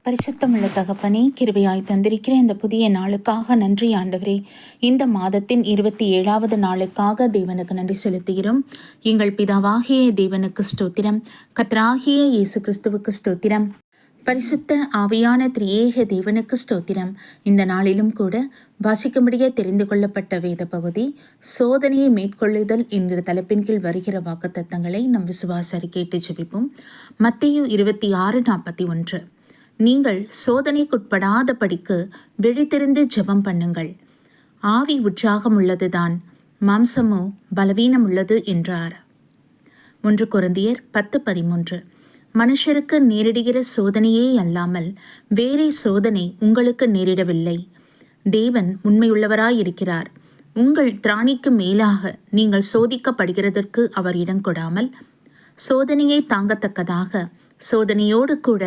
பரிசுத்தமுள்ள தகப்பனே, கிருபையாய் தந்திருக்கிற இந்த புதிய நாளுக்காக நன்றி ஆண்டவரே. இந்த மாதத்தின் 27வது நாளுக்காக தேவனுக்கு நன்றி செலுத்துகிறோம். எங்கள் பிதாவாகிய தேவனுக்கு ஸ்தோத்திரம். கர்த்தராகிய இயேசு கிறிஸ்துவுக்கு ஸ்தோத்திரம். பரிசுத்த ஆவியான திரியேக தேவனுக்கு ஸ்தோத்திரம். இந்த நாளிலும் கூட வாசிக்கும்படியே தெரிந்து கொள்ளப்பட்ட வேத பகுதி சோதனையை மேற்கொள்ளுதல் என்கிற தலைப்பின் கீழ் வருகிற வாக்குத்தத்தங்களை நம் விசுவாசரி கேட்டு ஜெபிப்போம். மத்தேயு 26:41. நீங்கள் சோதனைக்குட்படாதபடிக்கு விழித்திருந்து ஜெபம் பண்ணுங்கள். ஆவி உற்சாகம் உள்ளதுதான், மாம்சமோ பலவீனம் உள்ளது என்றார். 1 கொரிந்தியர் 10:13. மனுஷருக்கு நேரிடுகிற சோதனையே அல்லாமல் வேறே சோதனை உங்களுக்கு நேரிடவில்லை. தேவன் உண்மையுள்ளவராயிருக்கிறார். உங்கள் திராணிக்கு மேலாக நீங்கள் சோதிக்கப்படுகிறதற்கு அவர் இடம் கொடாமல் சோதனையை தாங்கத்தக்கதாக சோதனையோடு கூட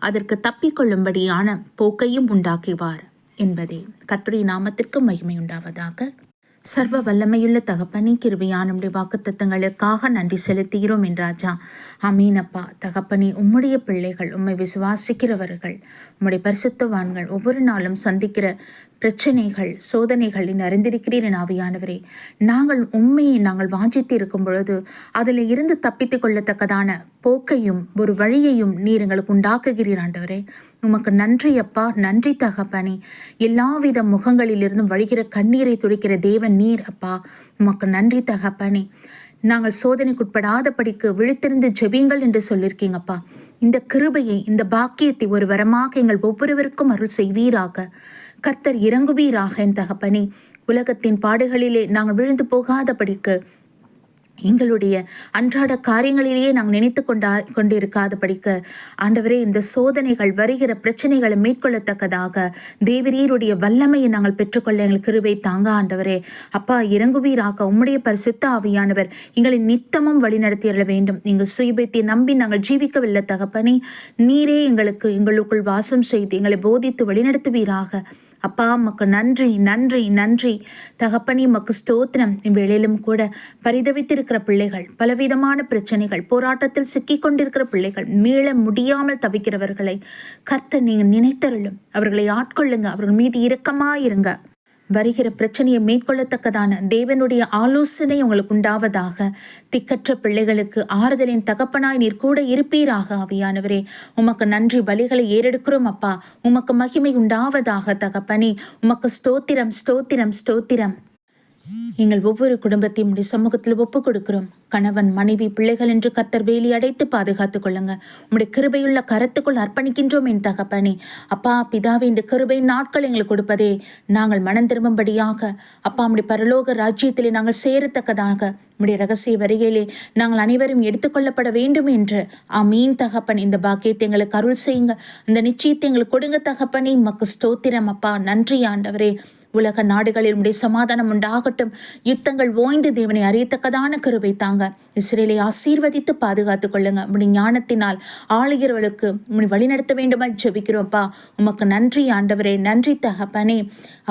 அதற்கு தப்பிக்கொள்ளும்படியான போக்கையும் உண்டாக்குவார் என்பதே. கர்த்தருடைய நாமத்திற்கு மகிமை உண்டாவதாக. சர்வ வல்லமையுள்ள தகப்பனே, கிருபையான நம்முடைய வாக்குத்தத்தங்களுக்காக நன்றி செலுத்துகிறோம் என்றாஜா. அமீனப்பா. தகப்பனே, உம்முடைய பிள்ளைகள், உம்மை விசுவாசிக்கிறவர்கள், உம்முடைய பரிசுத்தவான்கள் ஒவ்வொரு நாளும் சந்திக்கிற பிரச்சனைகள், சோதனைகள் அறிந்திருக்கிறீர் என் ஆவியானவரே. நாங்கள் வாஞ்சித்து இருக்கும் பொழுது அதில் இருந்து தப்பித்து கொள்ளத்தக்கதான போக்கையும் ஒரு வழியையும் நீர் எங்களுக்கு உண்டாக்குகிறீர் ஆண்டவரே. உமக்கு நன்றி அப்பா, நன்றி தகப்பனே. எல்லாவித முகங்களிலிருந்தும் வழிகிற கண்ணீரை துடைக்கிற தேவன் நீர் அப்பா. உமக்கு நன்றி தகப்பனே. நாங்கள் சோதனைக்குட்படாதபடிக்கு விழித்திருந்து ஜெபிங்கள் என்று சொல்லியிருக்கீங்கப்பா. இந்த கிருபையை, இந்த பாக்கியத்தை ஒரு வரமாக எங்கள் ஒவ்வொருவருக்கும் அருள் செய்வீராக. கர்த்தர் இறங்குவீராக என் தகப்பனே. உலகத்தின் பாடுகளிலே நாங்கள் விழுந்து போகாதபடிக்கு, எங்களுடைய அன்றாட காரியங்களிலேயே நாங்கள் நினைத்து கொண்டிருக்காதபடிக்கு ஆண்டவரே, இந்த சோதனைகள் வருகிற பிரச்சனைகளை மேற்கொள்ளத்தக்கதாக தேவரீருடைய வல்லமையை நாங்கள் பெற்றுக்கொள்ள எங்களுக்கு கிருபை தாங்க ஆண்டவரே. அப்பா, இறங்குவீராக. உம்முடைய பரிசுத்த ஆவியானவர் எங்களை நித்தமும் வழிநடத்திட வேண்டும். நீங்கள் சுயபத்தை நம்பி நாங்கள் ஜீவிக்கவில்லை தகப்பனே. நீரே எங்களுக்குள் வாசம் செய்து எங்களை போதித்து வழிநடத்துவீராக. அப்பா, உமக்கு நன்றி நன்றி நன்றி தகப்பனே. உமக்கு ஸ்தோத்திரம். இவ்வேளையிலும் கூட பரிதவித்திருக்கிற பிள்ளைகள், பலவிதமான பிரச்சனைகள், போராட்டத்தில் சிக்கி கொண்டிருக்கிற பிள்ளைகள், மீள முடியாமல் தவிக்கிறவர்களை கர்த்தர் நீங்கள் நினைத்தருளும். அவர்களை ஆட்கொள்ளுங்க. அவர்கள் மீது இரக்கமாயிருங்க. வருகிற பிரச்சனையை மேற்கொள்ளத்தக்கதான தேவனுடைய ஆலோசனை உங்களுக்கு உண்டாவதாக. திக்கற்ற பிள்ளைகளுக்கு ஆறுதலின் தகப்பனாய் நீர் கூட இருப்பீராக ஆவியானவரே. உமக்கு நன்றி பலிகளை ஏறெடுக்கிறோம் அப்பா. உமக்கு மகிமை உண்டாவதாக தகப்பனே. உமக்கு ஸ்தோத்திரம் ஸ்தோத்திரம் ஸ்தோத்திரம். எங்கள் ஒவ்வொரு குடும்பத்தையும் உடைய சமூகத்தில் ஒப்புக் கொடுக்கிறோம். கணவன், மனைவி, பிள்ளைகள் என்று கர்த்தர் வேலி அடைத்து பாதுகாத்துக் கொள்ளுங்க. உங்களுடைய கிருபையுள்ள கரத்துக்குள் அர்ப்பணிக்கின்றோம் என் தகப்பனே. அப்பா பிதாவே, இந்த கிருபை நாட்கள் எங்களுக்கு கொடுப்பதே நாங்கள் மனம் திரும்பும்படியாக அப்பா, உம்முடைய பரலோக ராஜ்யத்திலே நாங்கள் சேரத்தக்கதாக உம்முடைய ரகசிய வருகையிலே நாங்கள் அனைவரும் எடுத்துக்கொள்ளப்பட வேண்டும் என்று ஆமீன் தகப்பன். இந்த பாக்கியத்தை எங்களுக்கு அருள் செய்யுங்க. இந்த நிச்சயத்தை எங்களுக்கு கொடுங்க தகப்பனே. உமக்கு ஸ்தோத்திரம் அப்பா. நன்றி ஆண்டவரே. உலக நாடுகளில் உடைய சமாதானம் உண்டாகட்டும். யுத்தங்கள் ஓய்ந்து தேவனை அறியத்தக்கதான கிருபை தாங்க. இஸ்ரேலை ஆசீர்வதித்து பாதுகாத்துக் கொள்ளுங்க. உடைய ஞானத்தினால் ஆளுகிறவர்களுக்கு உம்மை வழிநடத்த வேண்டுமா ஜெபிக்கிறோம்ப்பா. உமக்கு நன்றி ஆண்டவரே. நன்றி தகப்பனே.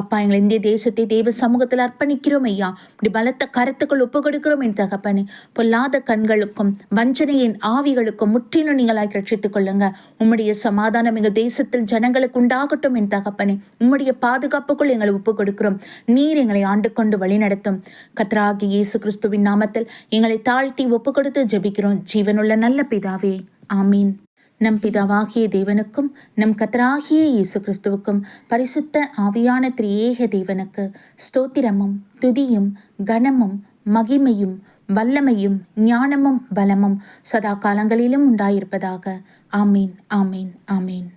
அப்பா, எங்கள் இந்திய தேசத்தை தேவ சமூகத்தில் அர்ப்பணிக்கிறோம் ஐயா. இப்படி பலத்த கருத்துக்கள் ஒப்பு கொடுக்கிறோம் என் தகப்பனே. பொல்லாத கண்களுக்கும் வஞ்சனையின் ஆவிகளுக்கும் முற்றிலும் நீங்களாய் ரட்சித்துக் கொள்ளுங்க. உம்முடைய சமாதானம் எங்கள் தேசத்தில் ஜனங்களுக்கு உண்டாகட்டும் என் தகப்பனே. உம்முடைய பாதுகாப்புக்குள் எங்களை ஒப்பு கொடுக்கிறோம். நீர் எங்களை ஆண்டு கொண்டு வழி நடத்தும். கர்த்தராகிய இயேசு கிறிஸ்துவின் நாமத்தில் எங்களை தாழ்த்தி ஒப்பு கொடுத்து ஜெபிக்கிறோம் ஜீவனுள்ள நல்ல பிதாவே. ஆமீன். நம் பிதாவாகிய தேவனுக்கும் நம் கர்த்தராகிய இயேசு கிறிஸ்துவுக்கும் பரிசுத்த ஆவியான திரியேக தேவனுக்கு ஸ்தோத்திரமும் துதியும் கனமும் மகிமையும் வல்லமையும் ஞானமும் பலமும் சதா காலங்களிலும் உண்டாயிருப்பதாக. ஆமீன் ஆமீன் ஆமீன்.